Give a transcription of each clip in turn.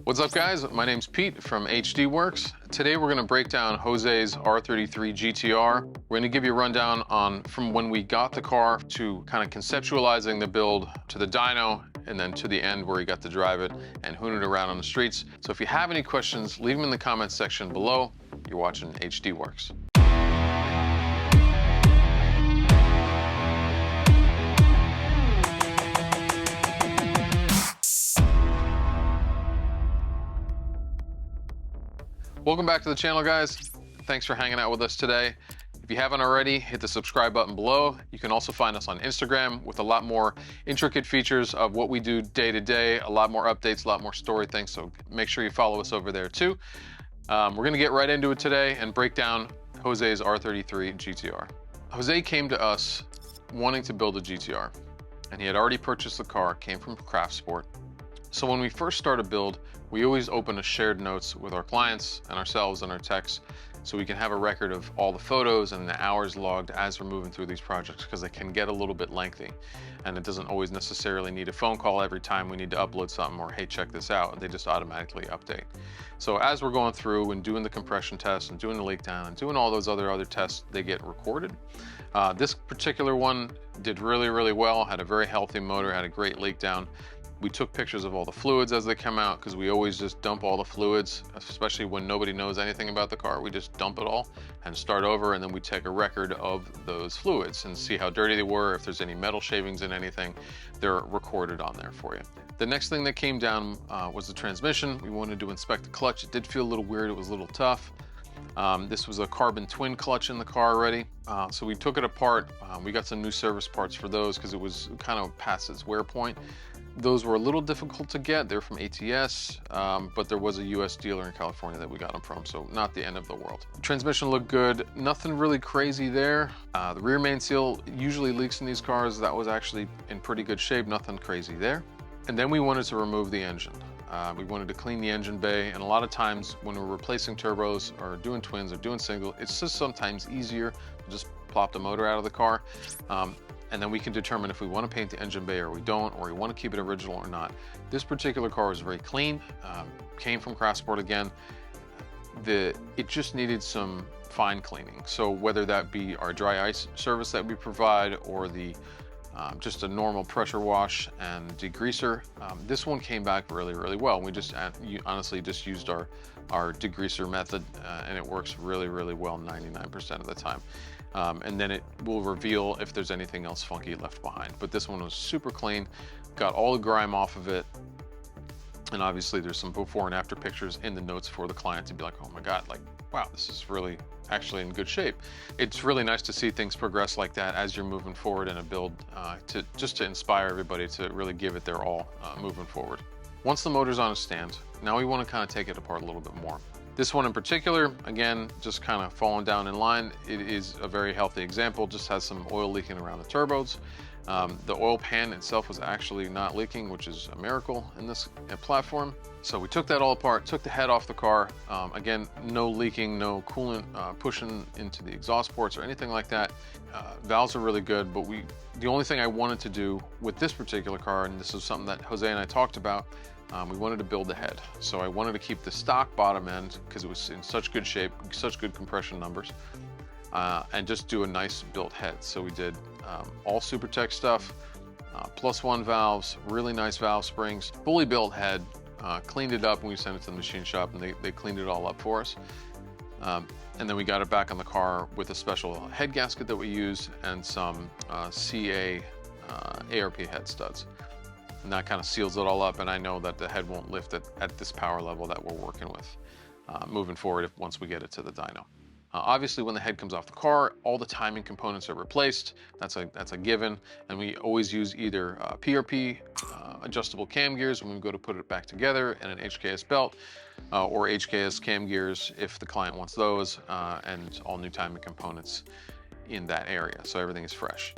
What's up guys, my name's Pete from hdwerks. Today we're going to break down Jose's R33 GTR. We're going to give you a rundown on from when we got the car to kind of conceptualizing the build to the dyno and then to the end where you got to drive it and hoon it around on the streets. So if you have any questions, leave them in the comments section below. You're watching hdwerks. Welcome back to the channel, guys. Thanks for hanging out with us today. If you haven't already, hit the subscribe button below. You can also find us on Instagram with a lot more intricate features of what we do day to day, a lot more updates, a lot more story things, so make sure you follow us over there too. We're gonna get right into it today and break down Jose's R33 GTR. Jose came to us wanting to build a GTR, and he had already purchased the car, came from Craft Sport. So when we first start a build, we always open a shared notes with our clients and ourselves and our techs so we can have a record of all the photos and the hours logged as we're moving through these projects, because they can get a little bit lengthy and it doesn't always necessarily need a phone call every time we need to upload something or hey, check this out. They just automatically update. So as we're going through and doing the compression test and doing the leak down and doing all those other tests, they get recorded. This particular one did really well, had a very healthy motor, had a great leak down. We took pictures of all the fluids as they come out, because we always just dump all the fluids, especially when nobody knows anything about the car. We just dump it all and start over, and then we take a record of those fluids and see how dirty they were. If there's any metal shavings in anything, they're recorded on there for you. The next thing that came down was the transmission. We wanted to inspect the clutch. It did feel a little weird. It was a little tough. This was a carbon twin clutch in the car already. So we took it apart. We got some new service parts for those because it was kind of past its wear point. Those were a little difficult to get. They're from ATS, but there was a US dealer in California that we got them from, so not the end of the world. Transmission looked good. Nothing really crazy there. The rear main seal usually leaks in these cars. That was actually in pretty good shape. Nothing crazy there. And then we wanted to remove the engine. We wanted to clean the engine bay, and a lot of times when we're replacing turbos or doing twins or doing single, it's just sometimes easier to just plop the motor out of the car. And then we can determine if we want to paint the engine bay or we don't, or we want to keep it original or not. This particular car is very clean, came from Craft Sport again. It just needed some fine cleaning. So whether that be our dry ice service that we provide or the just a normal pressure wash and degreaser, this one came back really well. We just honestly just used our degreaser method, and it works really well 99% of the time. And then it will reveal if there's anything else funky left behind. But this one was super clean, got all the grime off of it. And obviously there's some before and after pictures in the notes for the client to be like, oh my God, like, wow, this is really actually in good shape. It's really nice to see things progress like that as you're moving forward in a build, just to inspire everybody to really give it their all moving forward. Once the motor's on a stand, now we want to kind of take it apart a little bit more. This one in particular, again, just kind of falling down in line. It is a very healthy example, just has some oil leaking around the turbos. The oil pan itself was actually not leaking, which is a miracle in this platform. So we took that all apart, took the head off the car. Again, no leaking, no coolant pushing into the exhaust ports or anything like that. Valves are really good, but the only thing I wanted to do with this particular car, and this is something that Jose and I talked about, we wanted to build the head. So I wanted to keep the stock bottom end because it was in such good shape, such good compression numbers, and just do a nice built head. So we did all SuperTech stuff, +1 valves, really nice valve springs, fully built head, cleaned it up, and we sent it to the machine shop, and they cleaned it all up for us. And then we got it back on the car with a special head gasket that we use and some CA ARP head studs. And that kind of seals it all up, and I know that the head won't lift at this power level that we're working with moving forward once we get it to the dyno. Obviously, when the head comes off the car, all the timing components are replaced. That's a given, and we always use either PRP, adjustable cam gears when we go to put it back together, and an HKS belt, or HKS cam gears if the client wants those, and all new timing components in that area, so everything is fresh.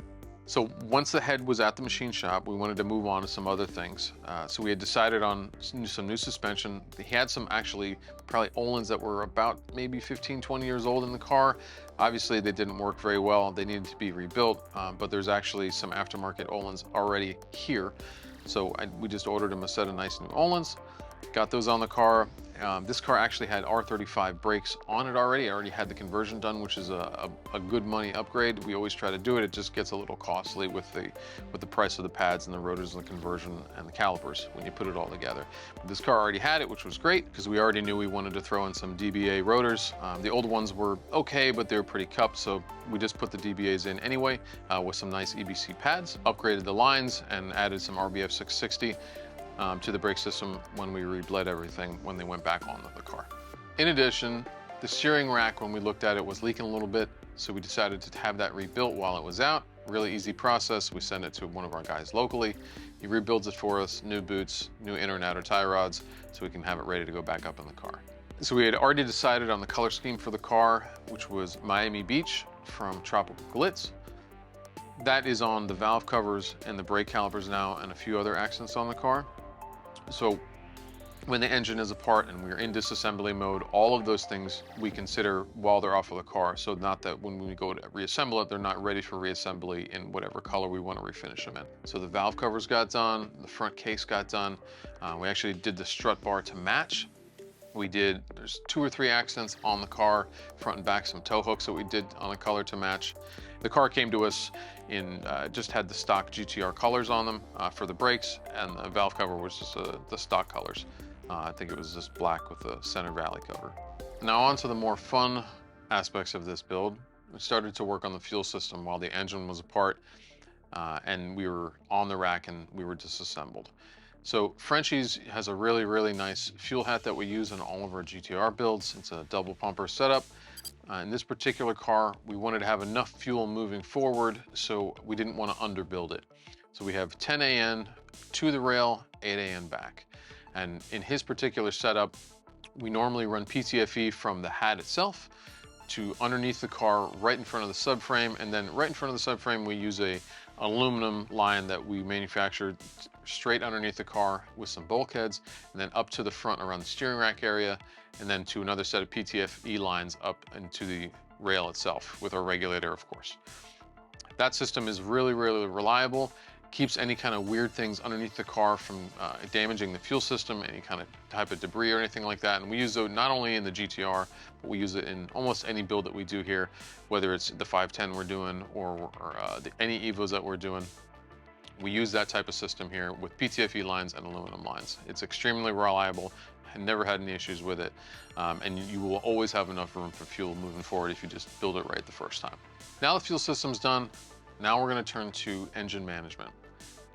So once the head was at the machine shop, we wanted to move on to some other things. So we had decided on some new suspension. He had some actually probably Öhlins that were about maybe 15, 20 years old in the car. Obviously they didn't work very well. They needed to be rebuilt, but there's actually some aftermarket Öhlins already here. So we just ordered him a set of nice new Öhlins. Got those on the car. This car actually had R35 brakes on it already. I already had the conversion done, which is a good money upgrade. We always try to do it. It just gets a little costly with the price of the pads and the rotors and the conversion and the calipers when you put it all together. But this car already had it, which was great because we already knew we wanted to throw in some DBA rotors. The old ones were okay, but they were pretty cupped, so we just put the DBAs in anyway with some nice EBC pads, upgraded the lines, and added some RBF 660. To the brake system when we rebled everything when they went back on the car. In addition, the steering rack, when we looked at it, was leaking a little bit, so we decided to have that rebuilt while it was out. Really easy process. We send it to one of our guys locally. He rebuilds it for us, new boots, new inner and outer tie rods, so we can have it ready to go back up in the car. So we had already decided on the color scheme for the car, which was Miami Beach from Tropical Glitz. That is on the valve covers and the brake calipers now, and a few other accents on the car. So when the engine is apart and we're in disassembly mode, all of those things we consider while they're off of the car. So not that when we go to reassemble it, they're not ready for reassembly in whatever color we want to refinish them in. So the valve covers got done, the front case got done. We actually did the strut bar to match. There's 2 or 3 accents on the car, front and back, some tow hooks that we did on the color to match. The car came to us in, just had the stock GTR colors on them for the brakes, and the valve cover was just the stock colors. I think it was just black with the center valley cover. Now on to the more fun aspects of this build. We started to work on the fuel system while the engine was apart and we were on the rack and we were disassembled. So Frenchie's has a really, really nice fuel hat that we use in all of our GTR builds. It's a double pumper setup. In this particular car, we wanted to have enough fuel moving forward, so we didn't want to underbuild it. So we have 10 AN to the rail, 8 AN back. And in his particular setup, we normally run PTFE from the hat itself to underneath the car, right in front of the subframe, and then right in front of the subframe, we use a aluminum line that we manufactured straight underneath the car with some bulkheads, and then up to the front around the steering rack area, and then to another set of PTFE lines up into the rail itself with our regulator, of course. That system is really, really reliable. Keeps any kind of weird things underneath the car from damaging the fuel system, any kind of type of debris or anything like that. And we use it not only in the GTR, but we use it in almost any build that we do here, whether it's the 510 we're doing or any Evos that we're doing. We use that type of system here with PTFE lines and aluminum lines. It's extremely reliable. I never had any issues with it. And you will always have enough room for fuel moving forward if you just build it right the first time. Now the fuel system's done. Now we're going to turn to engine management.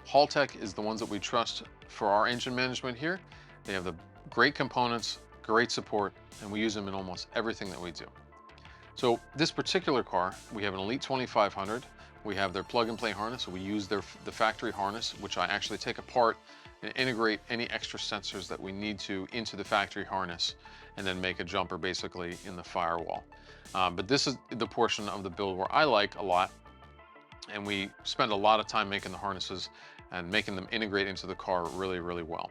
Haltech is the ones that we trust for our engine management here. They have the great components, great support, and we use them in almost everything that we do. So this particular car, we have an Elite 2500. We have their plug-and-play harness, so we use the factory harness, which I actually take apart and integrate any extra sensors that we need to into the factory harness, and then make a jumper basically in the firewall. But this is the portion of the build where I like a lot, and we spend a lot of time making the harnesses and making them integrate into the car really, really well.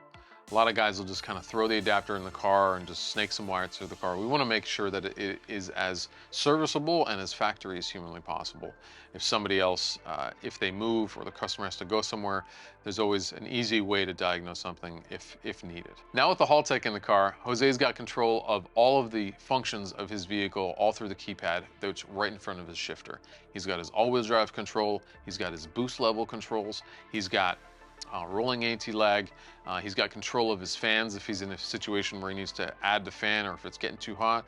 A lot of guys will just kind of throw the adapter in the car and just snake some wires through the car. We want to make sure that it is as serviceable and as factory as humanly possible. If somebody else, if they move or the customer has to go somewhere, there's always an easy way to diagnose something if needed. Now with the Haltech in the car, Jose's got control of all of the functions of his vehicle all through the keypad that's right in front of his shifter. He's got his all-wheel drive control, he's got his boost level controls, he's got rolling anti-lag. He's got control of his fans if he's in a situation where he needs to add the fan or if it's getting too hot.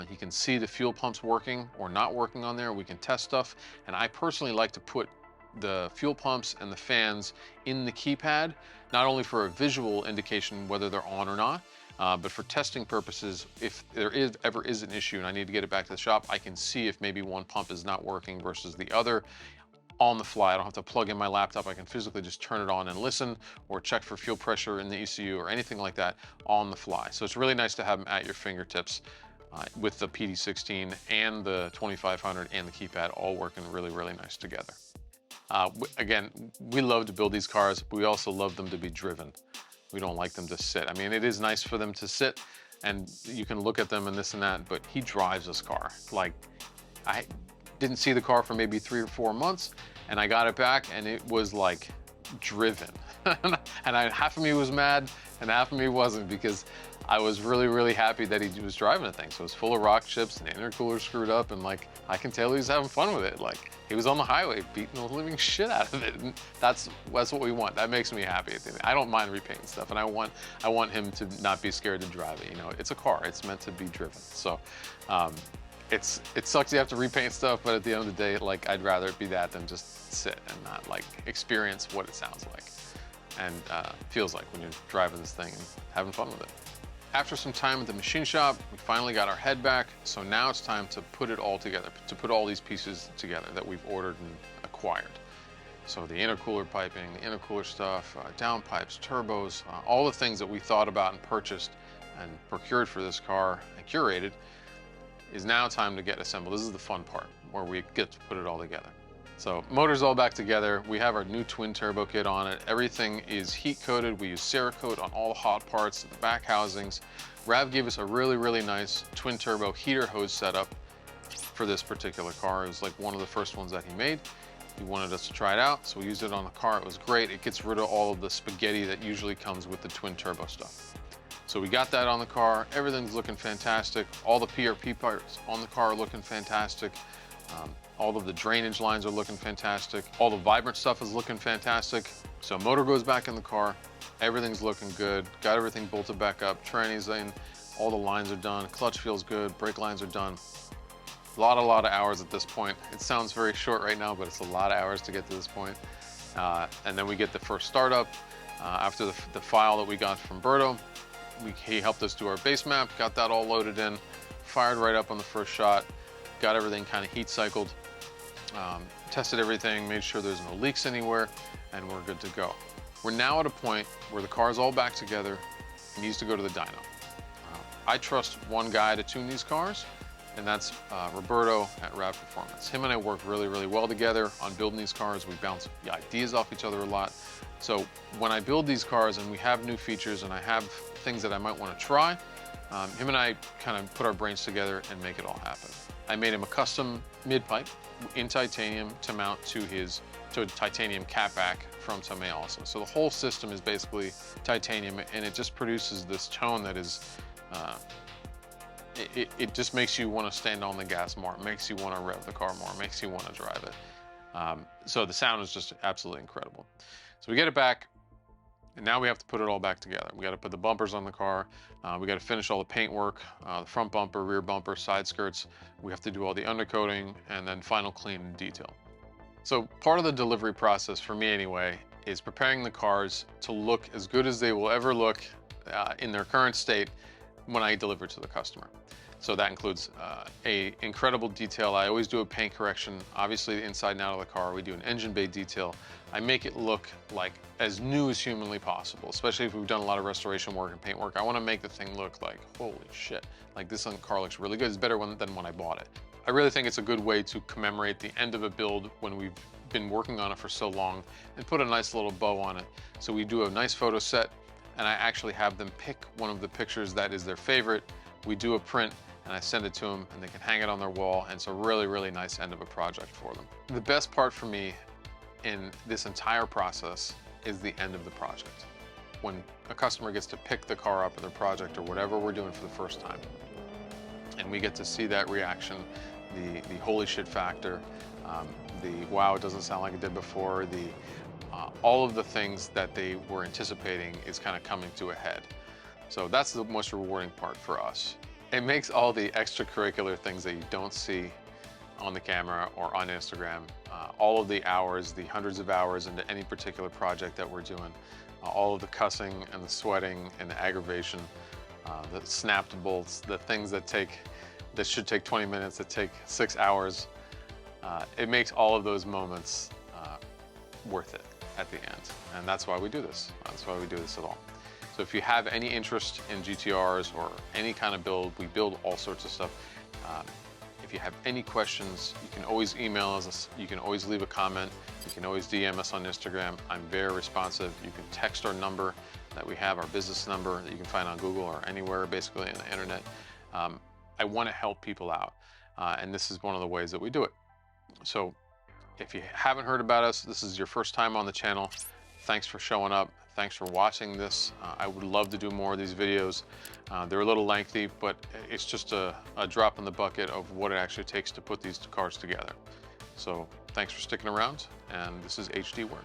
He can see the fuel pumps working or not working on there. We can test stuff. And I personally like to put the fuel pumps and the fans in the keypad, not only for a visual indication whether they're on or not, but for testing purposes, if there ever is an issue and I need to get it back to the shop, I can see if maybe one pump is not working versus the other. On the fly. I don't have to plug in my laptop. I can physically just turn it on and listen, or check for fuel pressure in the ECU or anything like that on the fly. So it's really nice to have them at your fingertips with the PD16 and the 2500 and the keypad all working really, really nice together. Again, we love to build these cars, but we also love them to be driven. We don't like them to sit. I mean, it is nice for them to sit and you can look at them and this and that, but he drives this car. Like, I didn't see the car for maybe 3 or 4 months, and I got it back and it was like driven. And half of me was mad and half of me wasn't, because I was really, really happy that he was driving the thing. So it was full of rock chips and the intercooler screwed up, and like, I can tell he was having fun with it. Like, he was on the highway beating the living shit out of it. And that's what we want. That makes me happy. I don't mind repainting stuff, and I want him to not be scared to drive it. You know, it's a car. It's meant to be driven. So it sucks you have to repaint stuff, but at the end of the day, like, I'd rather it be that than just sit and not like experience what it sounds like and feels like when you're driving this thing and having fun with it. After some time at the machine shop, we finally got our head back. So now it's time to put it all together, to put all these pieces together that we've ordered and acquired. So the intercooler piping, the intercooler stuff, downpipes, turbos, all the things that we thought about and purchased and procured for this car and curated is now time to get assembled. This is the fun part, where we get to put it all together. So motor's all back together. We have our new twin turbo kit on it. Everything is heat coated. We use Cerakote on all the hot parts, the back housings. Rav gave us a really, really nice twin turbo heater hose setup for this particular car. It was like one of the first ones that he made. He wanted us to try it out, so we used it on the car. It was great. It gets rid of all of the spaghetti that usually comes with the twin turbo stuff. So we got that on the car. Everything's looking fantastic. All the PRP parts on the car are looking fantastic. All of the drainage lines are looking fantastic. All the vibrant stuff is looking fantastic. So motor goes back in the car. Everything's looking good. Got everything bolted back up. Tranny's in. All the lines are done. Clutch feels good. Brake lines are done. A lot of hours at this point. It sounds very short right now, but it's a lot of hours to get to this point. And then we get the first startup. After the file that we got from Berto, he helped us do our base map, got that all loaded in, fired right up on the first shot, got everything kind of heat cycled, tested everything, made sure there's no leaks anywhere, and we're good to go. We're now at a point where the car is all back together. It needs to go to the dyno. I trust one guy to tune these cars, and that's Roberto at Rav Performance. Him and I work really, really well together on building these cars. We bounce ideas off each other a lot. So when I build these cars and we have new features and I have things that I might want to try, him and I kind of put our brains together and make it all happen. I made him a custom mid-pipe in titanium to mount to a titanium catback from Tomei also. So the whole system is basically titanium, and it just produces this tone that is, it just makes you want to stand on the gas more. It makes you want to rev the car more. It makes you want to drive it. So the sound is just absolutely incredible. So we get it back, and now we have to put it all back together. We got to put the bumpers on the car. We got to finish all the paint work, the front bumper, rear bumper, side skirts. We have to do all the undercoating and then final clean and detail. So part of the delivery process, for me anyway, is preparing the cars to look as good as they will ever look in their current state when I deliver to the customer. So that includes a incredible detail. I always do a paint correction, obviously the inside and out of the car. We do an engine bay detail. I make it look like as new as humanly possible, especially if we've done a lot of restoration work and paint work. I want to make the thing look like, holy shit, like this car looks really good. It's better than when I bought it. I really think it's a good way to commemorate the end of a build when we've been working on it for so long and put a nice little bow on it. So we do a nice photo set, and I actually have them pick one of the pictures that is their favorite. We do a print, and I send it to them, and they can hang it on their wall, and it's a really, really nice end of a project for them. The best part for me in this entire process is the end of the project. When a customer gets to pick the car up in their project or whatever we're doing for the first time, and we get to see that reaction, the holy shit factor, the wow, it doesn't sound like it did before, all of the things that they were anticipating is kind of coming to a head. So that's the most rewarding part for us. It makes all the extracurricular things that you don't see on the camera or on Instagram, all of the hours, the hundreds of hours into any particular project that we're doing, all of the cussing and the sweating and the aggravation, the snapped bolts, the things that should take 20 minutes, that take 6 hours. It makes all of those moments worth it at the end. And that's why we do this. That's why we do this at all. So if you have any interest in GTRs or any kind of build, we build all sorts of stuff. If you have any questions, you can always email us. You can always leave a comment. You can always DM us on Instagram. I'm very responsive. You can text our number that we have, our business number that you can find on Google or anywhere basically on the internet. I want to help people out. And this is one of the ways that we do it. So if you haven't heard about us, this is your first time on the channel, Thanks for showing up. Thanks for watching this. I would love to do more of these videos. They're a little lengthy, but it's just a drop in the bucket of what it actually takes to put these cars together. So thanks for sticking around, and this is hdwerks.